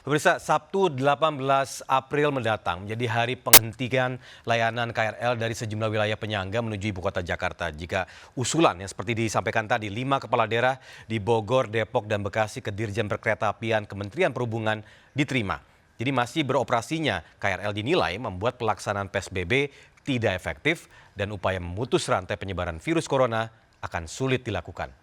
Pemirsa, Sabtu 18 April mendatang menjadi hari penghentian layanan KRL dari sejumlah wilayah penyangga menuju ibu kota Jakarta. Jika usulan yang seperti disampaikan tadi, 5 kepala daerah di Bogor, Depok, dan Bekasi ke Dirjen Perkeretaapian Kementerian Perhubungan diterima. Jadi masih beroperasinya KRL dinilai membuat pelaksanaan PSBB tidak efektif dan upaya memutus rantai penyebaran virus corona akan sulit dilakukan.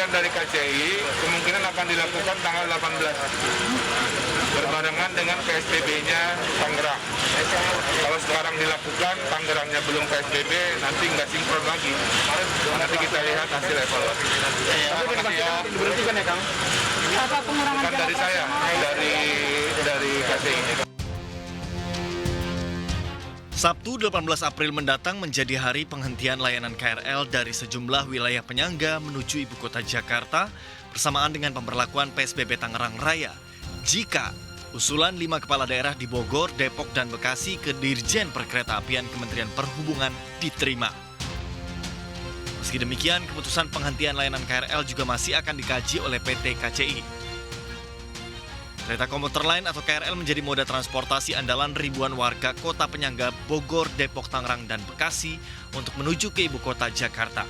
Dari KCI kemungkinan akan dilakukan tanggal 18 berbarengan dengan PSBB-nya Tangerang. Kalau sekarang dilakukan, Tangerangnya belum PSBB, nanti nggak sinkron lagi. Nanti kita lihat hasil evaluasi. Tapi dipastikan diberhentikan ya, Kang? Apa pengurangan Bukan dari saya, dari KCI. Sabtu 18 April mendatang menjadi hari penghentian layanan KRL dari sejumlah wilayah penyangga menuju ibu kota Jakarta bersamaan dengan pemberlakuan PSBB Tangerang Raya. Jika usulan 5 kepala daerah di Bogor, Depok, dan Bekasi ke Dirjen Perkeretaapian Kementerian Perhubungan diterima. Meski demikian, keputusan penghentian layanan KRL juga masih akan dikaji oleh PT KCI. Kereta komuter lain atau KRL menjadi moda transportasi andalan ribuan warga kota penyangga Bogor, Depok, Tangerang, dan Bekasi untuk menuju ke ibu kota Jakarta.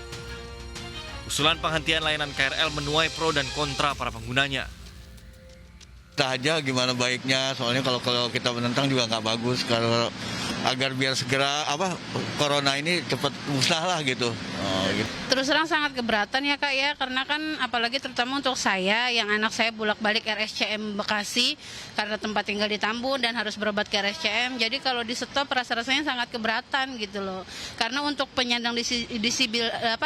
Usulan penghentian layanan KRL menuai pro dan kontra para penggunanya. Kita aja gimana baiknya, soalnya kalau kita menentang juga nggak bagus, kalau agar biar segera corona ini cepat musnah lah gitu. Gitu. Terus terang sangat keberatan ya Kak ya, karena kan apalagi terutama untuk saya yang anak saya bolak-balik RSCM Bekasi karena tempat tinggal di Tambun dan harus berobat ke RSCM. Jadi kalau di stop rasa-rasanya sangat keberatan gitu loh. Karena untuk penyandang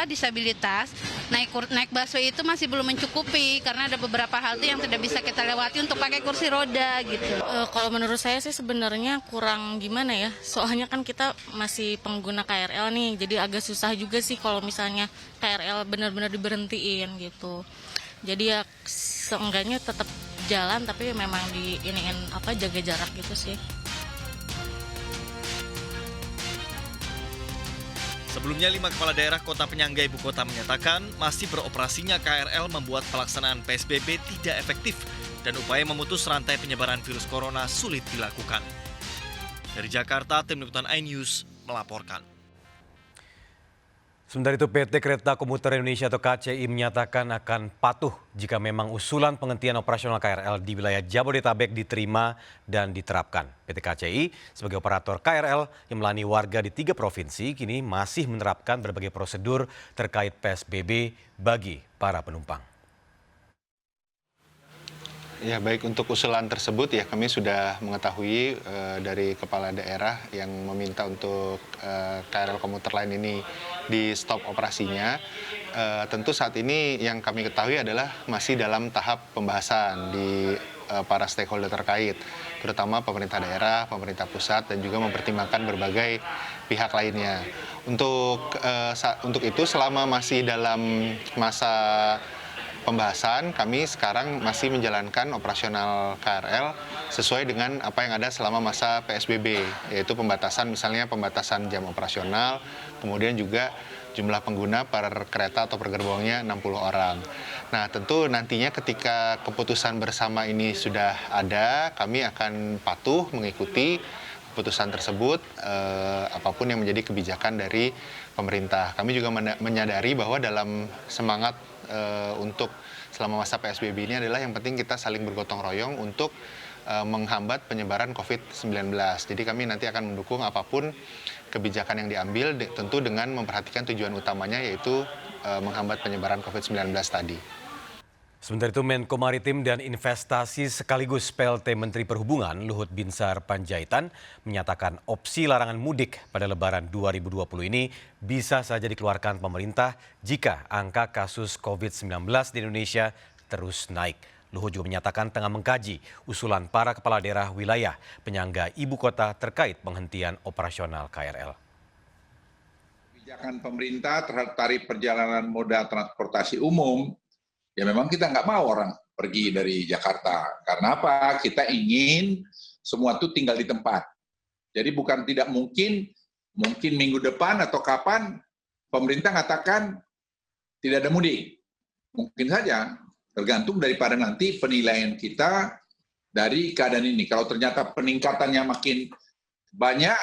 disabilitas naik busway itu masih belum mencukupi karena ada beberapa halte yang tidak bisa kita lewati untuk pakai kursi roda gitu. Kalau menurut saya sih sebenarnya kurang gimana ya. Soalnya kan kita masih pengguna KRL nih, jadi agak susah juga sih kalau misalnya KRL benar-benar diberhentiin gitu. Jadi ya seenggaknya tetap jalan tapi memang jaga jarak gitu sih. Sebelumnya 5 kepala daerah kota penyangga ibu kota menyatakan masih beroperasinya KRL membuat pelaksanaan PSBB tidak efektif dan upaya memutus rantai penyebaran virus corona sulit dilakukan. Dari Jakarta, tim liputan iNews melaporkan. Sementara itu PT Kereta Komuter Indonesia atau KCI menyatakan akan patuh jika memang usulan penghentian operasional KRL di wilayah Jabodetabek diterima dan diterapkan. PT KCI sebagai operator KRL yang melayani warga di 3 provinsi kini masih menerapkan berbagai prosedur terkait PSBB bagi para penumpang. Ya, baik, untuk usulan tersebut ya kami sudah mengetahui dari kepala daerah yang meminta untuk KRL komuter lain ini di stop operasinya. Tentu saat ini yang kami ketahui adalah masih dalam tahap pembahasan di para stakeholder terkait, terutama pemerintah daerah, pemerintah pusat, dan juga mempertimbangkan berbagai pihak lainnya. Untuk itu selama masih dalam masa pembahasan, kami sekarang masih menjalankan operasional KRL sesuai dengan apa yang ada selama masa PSBB, yaitu misalnya pembatasan jam operasional, kemudian juga jumlah pengguna per kereta atau per gerbongnya 60 orang. Nah, tentu nantinya ketika keputusan bersama ini sudah ada, kami akan patuh mengikuti keputusan tersebut, apapun yang menjadi kebijakan dari pemerintah. Kami juga menyadari bahwa dalam semangat untuk selama masa PSBB ini adalah yang penting kita saling bergotong royong untuk menghambat penyebaran COVID-19. Jadi kami nanti akan mendukung apapun kebijakan yang diambil, tentu dengan memperhatikan tujuan utamanya yaitu menghambat penyebaran COVID-19 tadi. Sementara itu Menko Maritim dan Investasi sekaligus PLT Menteri Perhubungan Luhut Binsar Panjaitan menyatakan opsi larangan mudik pada Lebaran 2020 ini bisa saja dikeluarkan pemerintah jika angka kasus COVID-19 di Indonesia terus naik. Luhut juga menyatakan tengah mengkaji usulan para kepala daerah wilayah penyangga ibu kota terkait penghentian operasional KRL. Kebijakan pemerintah terhadap tarif perjalanan moda transportasi umum, ya memang kita nggak mau orang pergi dari Jakarta. Karena apa? Kita ingin semua itu tinggal di tempat. Jadi bukan tidak mungkin minggu depan atau kapan pemerintah mengatakan tidak ada mudik. Mungkin saja, tergantung daripada nanti penilaian kita dari keadaan ini. Kalau ternyata peningkatannya makin banyak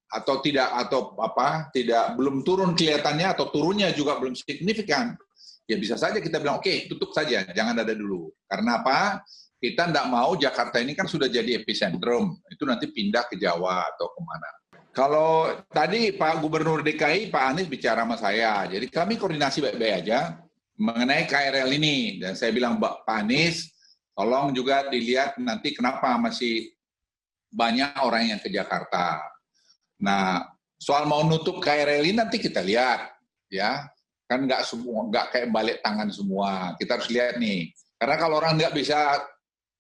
atau tidak belum turun kelihatannya atau turunnya juga belum signifikan, ya bisa saja kita bilang oke, tutup saja, jangan ada dulu. Karena apa? Kita tidak mau Jakarta ini kan sudah jadi epicentrum, itu nanti pindah ke Jawa atau kemana. Kalau tadi Pak Gubernur DKI, Pak Anies bicara sama saya, jadi kami koordinasi baik-baik aja mengenai KRL ini. Dan saya bilang, Pak Anies, tolong juga dilihat nanti kenapa masih banyak orang yang ke Jakarta. Nah, soal mau nutup KRL ini nanti kita lihat, ya. Kan nggak kayak balik tangan semua. Kita harus lihat nih. Karena kalau orang nggak bisa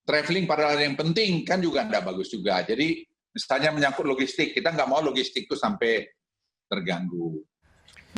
traveling padahal yang penting, kan juga nggak bagus juga. Jadi, misalnya menyangkut logistik, kita nggak mau logistik itu sampai terganggu.